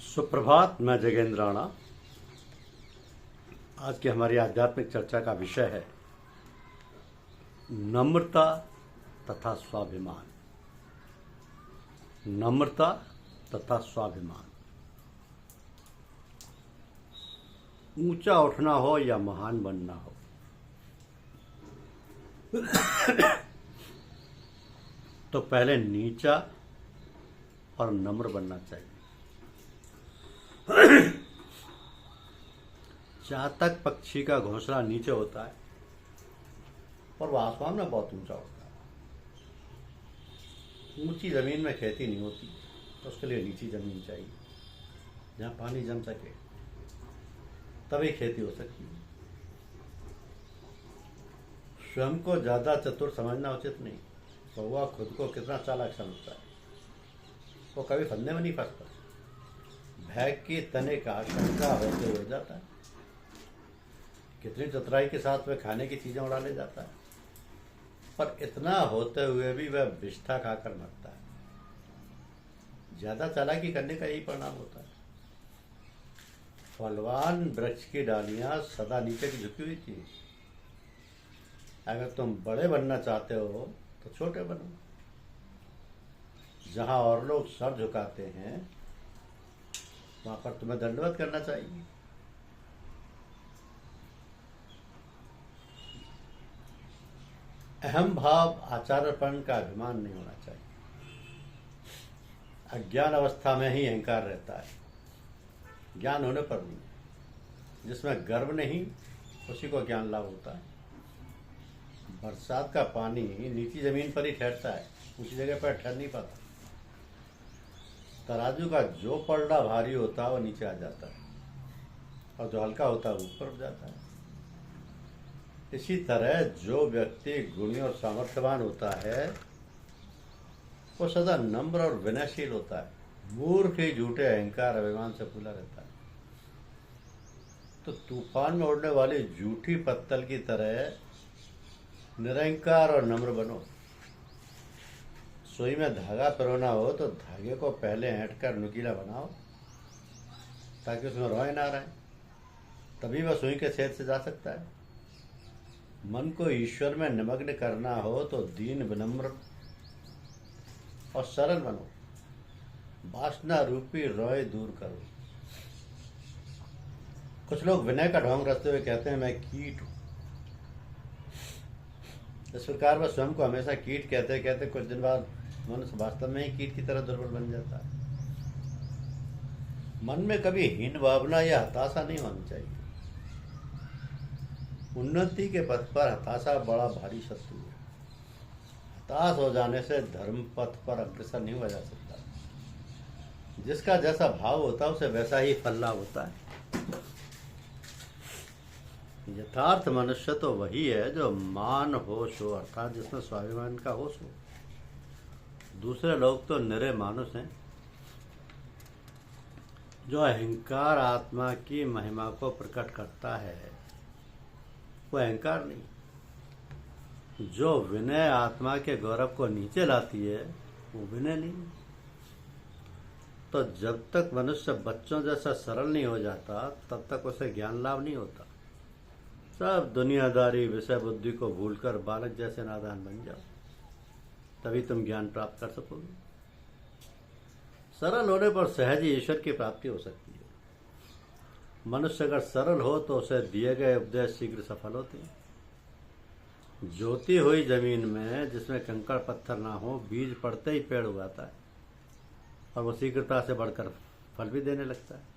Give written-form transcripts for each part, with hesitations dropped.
सुप्रभात। मैं जगेंद्र राणा। आज की हमारी आध्यात्मिक चर्चा का विषय है नम्रता तथा स्वाभिमान। नम्रता तथा स्वाभिमान। ऊंचा उठना हो या महान बनना हो, तो पहले नीचा और नम्र बनना चाहिए। चातक पक्षी का घोंसला नीचे होता है और वह आसमान में बहुत ऊंचा होता है। ऊंची जमीन में खेती नहीं होती, तो उसके लिए नीची जमीन चाहिए जहाँ पानी जम सके, तभी खेती हो सकती है। स्वयं को ज्यादा चतुर समझना उचित नहीं। कौवा खुद को कितना चालाक समझता है, वो कभी फंदे में नहीं फंसता। भय की तने का आशंका होते हुए जाता है। कितनी चतुराई के साथ वह खाने की चीजें उड़ा ले जाता है, पर इतना होते हुए भी वह विष्ठा खाकर मरता है। ज्यादा चालाकी करने का यही परिणाम होता है। फलवान वृक्ष की डालियां सदा नीचे की झुकी हुई थी। अगर तुम बड़े बनना चाहते हो तो छोटे बनो। जहां और लोग सर झुकाते हैं, वहां पर तुम्हें दंडवत करना चाहिए। अहम भाव, आचार्यपन का अभिमान नहीं होना चाहिए। अज्ञान अवस्था में ही अहंकार रहता है, ज्ञान होने पर नहीं। जिसमें गर्व नहीं, उसी को ज्ञान लाभ होता है। बरसात का पानी नीची जमीन पर ही ठहरता है, ऊंची जगह पर ठहर नहीं पाता। तराजू का जो पलड़ा भारी होता है वो नीचे आ जाता है, और जो हल्का होता है वो ऊपर उठ जाता है। इसी तरह जो व्यक्ति गुणी और सामर्थ्यवान होता है, वो सदा नम्र और विनयशील होता है। मूर्ख ही झूठे अहंकार अभिमान से फूला रहता है। तो तूफान में उड़ने वाली झूठी पत्तल की तरह निरंकार और नम्र बनो। सुई में धागा पिरोना हो तो धागे को पहले ऐंठकर नुकीला बनाओ, ताकि उसमें रोए ना रहे, तभी वह सुई के छेद से जा सकता है। मन को ईश्वर में निमग्न करना हो तो दीन, विनम्र और सरल बनो। वासना रूपी रोए दूर करो। कुछ लोग विनय का ढोंग रचते हुए कहते हैं, मैं कीट हूं। इस प्रकार वह स्वयं को हमेशा कीट कहते कहते कुछ दिन बाद मनुष्य वास्तव में ही कीट की तरह दुर्बल बन जाता है। मन में कभी हीन भावना या हताशा नहीं होनी चाहिए। उन्नति के पथ पर हताशा बड़ा भारी शत्रु है। हताश हो जाने से धर्म पथ पर अग्रसर नहीं हुआ जा सकता। जिसका जैसा भाव होता है उसे वैसा ही फल लाभ होता है। यथार्थ मनुष्य तो वही है जो मान होश हो, अर्थात जिसमें स्वाभिमान का होश हो। दूसरे लोग तो निरे मानुष हैं। जो अहंकार आत्मा की महिमा को प्रकट करता है, वो अहंकार नहीं। जो विनय आत्मा के गौरव को नीचे लाती है, वो विनय नहीं। तो जब तक मनुष्य बच्चों जैसा सरल नहीं हो जाता, तब तक उसे ज्ञान लाभ नहीं होता। सब दुनियादारी, विषय बुद्धि को भूलकर बालक जैसे नादान बन जाओ, तभी तुम ज्ञान प्राप्त कर सकोगे। सरल होने पर सहज ही ईश्वर की प्राप्ति हो सकती है। मनुष्य अगर सरल हो तो उसे दिए गए उपदेश शीघ्र सफल होते हैं। जोती हुई जमीन में जिसमें कंकड़ पत्थर ना हो, बीज पड़ते ही पेड़ उगाता है, और वो शीघ्रता से बढ़कर फल भी देने लगता है।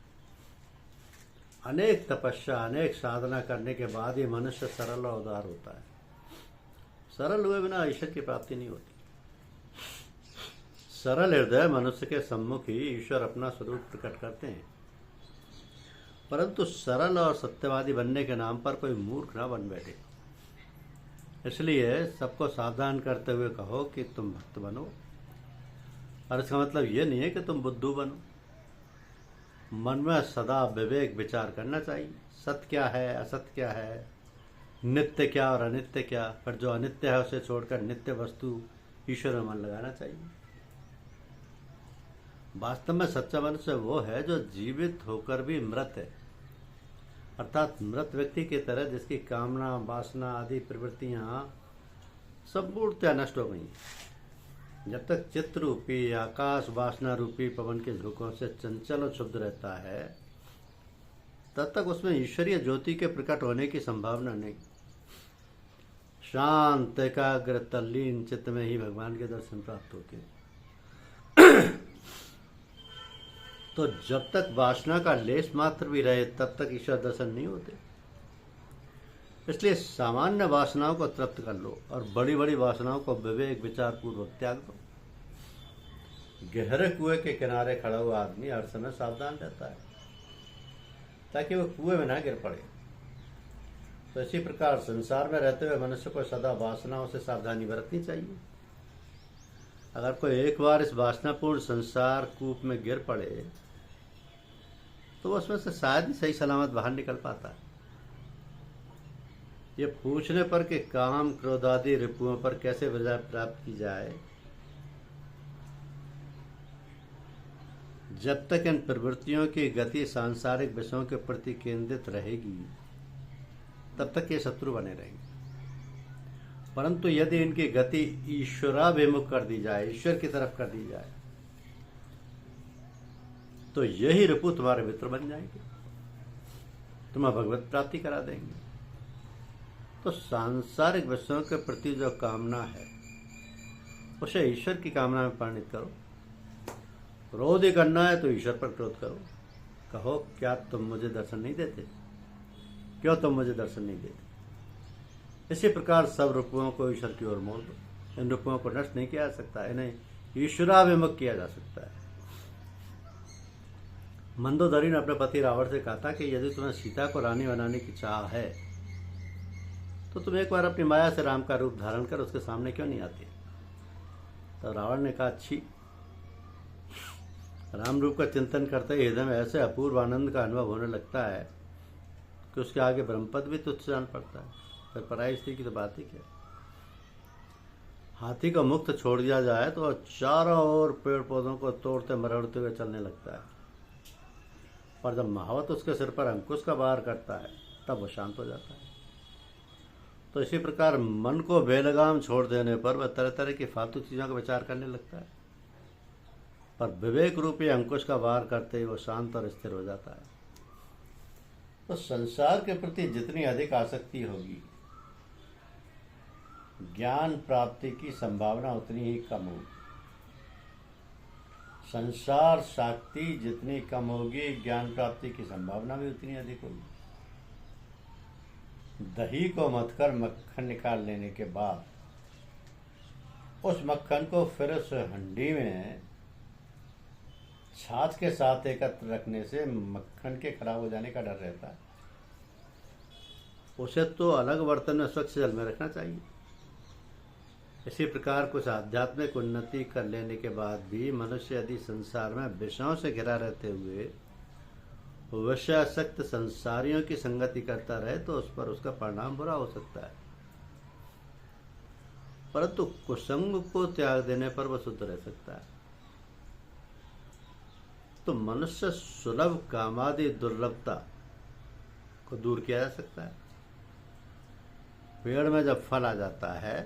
अनेक तपस्या, अनेक साधना करने के बाद ही मनुष्य सरल और उदार होता है। सरल हुए बिना ईश्वर की प्राप्ति नहीं होती। सरल हृदय मनुष्य के सम्मुख ही ईश्वर अपना स्वरूप प्रकट करते हैं। परंतु सरल और सत्यवादी बनने के नाम पर कोई मूर्ख ना बन बैठे। इसलिए सबको सावधान करते हुए कहो कि तुम भक्त बनो, और इसका मतलब ये नहीं है कि तुम बुद्धू बनो। मन में सदा विवेक विचार करना चाहिए। सत्य क्या है, असत्य क्या है, नित्य क्या और अनित्य क्या। पर जो अनित्य है उसे छोड़कर नित्य वस्तु ईश्वर में मन लगाना चाहिए। वास्तव में सच्चा मनुष्य वो है जो जीवित होकर भी मृत है, अर्थात मृत व्यक्ति की तरह जिसकी कामना, वासना आदि प्रवृत्तियां सब मूर्तियां नष्ट हो गई। जब तक चित्त रूपी आकाश वासना रूपी पवन के झोंकों से चंचल और क्षुब्ध रहता है, तब तक उसमें ईश्वरीय ज्योति के प्रकट होने की संभावना नहीं। शांत एकाग्र तल्लीन चित्त में ही भगवान के दर्शन प्राप्त होते हैं। तो जब तक वासना का लेस मात्र भी रहे तब तक ईश्वर दर्शन नहीं होते। इसलिए सामान्य वासनाओं को तृप्त कर लो और बड़ी बड़ी वासनाओं को विवेक विचार पूर्वक त्याग दो। गहरे कुएं के किनारे खड़ा हुआ आदमी हर समय सावधान रहता है ताकि वो कुएं में ना गिर पड़े। तो इसी प्रकार संसार में रहते हुए मनुष्य को सदा वासनाओं से सावधानी बरतनी चाहिए। अगर कोई एक बार इस वासनापूर्ण संसार कूप में गिर पड़े तो उसमें से शायद ही सही सलामत बाहर निकल पाता है। ये पूछने पर कि काम क्रोध आदि रिपुओं पर कैसे विजय प्राप्त की जाए, जब तक इन प्रवृत्तियों की गति सांसारिक विषयों के प्रति केंद्रित रहेगी तब तक ये शत्रु बने रहेंगे। परंतु यदि इनकी गति ईश्वराभिमुख कर दी जाए, ईश्वर की तरफ कर दी जाए, तो यही रिपु तुम्हारे मित्र बन जाएंगे, तुम्हें भगवत प्राप्ति करा देंगे। तो सांसारिक विषयों के प्रति जो कामना है उसे ईश्वर की कामना में परिणित करो। क्रोध ही करना है तो ईश्वर पर क्रोध करो। कहो, क्या तुम मुझे दर्शन नहीं देते? क्यों तुम मुझे दर्शन नहीं देते? इसी प्रकार सब रूपों को ईश्वर की ओर मोड़ दो। इन रूपों को नष्ट नहीं किया जा सकता, इन्हें ईश्वराभिमुख किया जा सकता है। मंदोदरी ने अपने पति रावण से कहा था कि यदि तुम्हें सीता को रानी बनाने की चाह है तो तुम एक बार अपनी माया से राम का रूप धारण कर उसके सामने क्यों नहीं आती? तो रावण ने कहा, अच्छी। राम रूप का चिंतन करते ही हृदय में ऐसे अपूर्व आनंद का अनुभव होने लगता है कि उसके आगे ब्रह्मपद भी तुच्छ जान पड़ता है। फिर पराई स्त्री की तो बात ही क्या। हाथी को मुक्त छोड़ दिया जाए तो चारों ओर पेड़ पौधों को तोड़ते मरोड़ते हुए चलने लगता है, पर जब महावत उसके सिर पर अंकुश का वार करता है तब वो शांत हो जाता है। तो इसी प्रकार मन को बेलगाम छोड़ देने पर वह तरह तरह की फालतू चीजों का विचार करने लगता है, पर विवेक रूपी अंकुश का वार करते ही वो शांत और स्थिर हो जाता है। तो संसार के प्रति जितनी अधिक आसक्ति होगी, ज्ञान प्राप्ति की संभावना उतनी ही कम होगी। संसार शक्ति जितनी कम होगी, ज्ञान प्राप्ति की संभावना भी उतनी अधिक होगी। दही को मथकर मक्खन निकाल लेने के बाद उस मक्खन को फिर उस हंडी में छाछ के साथ एकत्र रखने से मक्खन के खराब हो जाने का डर रहता है। उसे तो अलग बर्तन में स्वच्छ जल में रखना चाहिए। इसी प्रकार कुछ आध्यात्मिक उन्नति कर लेने के बाद भी मनुष्य यदि संसार में विषयों से घिरा रहते हुए विषयासक्त संसारियों की संगति करता रहे तो उस पर उसका परिणाम बुरा हो सकता है, परंतु कुसंग को त्याग देने पर वह शुद्ध रह सकता है। तो मनुष्य सुलभ कामादि दुर्लभता को दूर किया जा सकता है। पेड़ में जब फल आ जाता है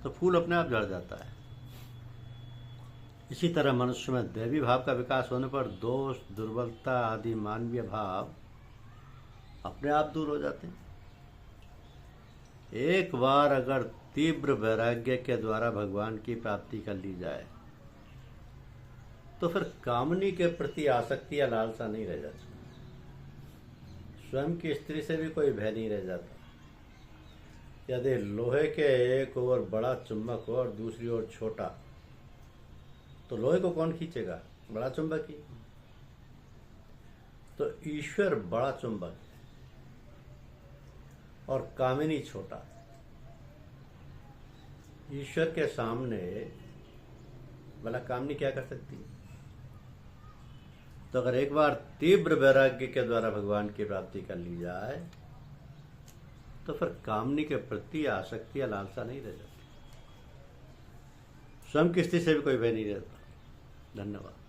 तो फूल अपने आप झड़ जाता है। इसी तरह मनुष्य में दैवी भाव का विकास होने पर दोष, दुर्बलता आदि मानवीय भाव अपने आप दूर हो जाते हैं। एक बार अगर तीव्र वैराग्य के द्वारा भगवान की प्राप्ति कर ली जाए तो फिर कामनी के प्रति आसक्ति या लालसा नहीं रह जाती। स्वयं की स्त्री से भी कोई भय नहीं रह जाता। यदि लोहे के एक ओर बड़ा चुंबक हो और दूसरी ओर छोटा, तो लोहे को कौन खींचेगा? बड़ा चुंबक ही। तो ईश्वर बड़ा चुंबक और कामिनी छोटा। ईश्वर के सामने भला कामनी क्या कर सकती है? तो अगर एक बार तीव्र वैराग्य के द्वारा भगवान की प्राप्ति कर ली जाए तो फिर कामनी के प्रति आसक्ति या लालसा नहीं रह जाती। स्वयं की स्थिति से भी कोई भय नहीं रहता। धन्यवाद।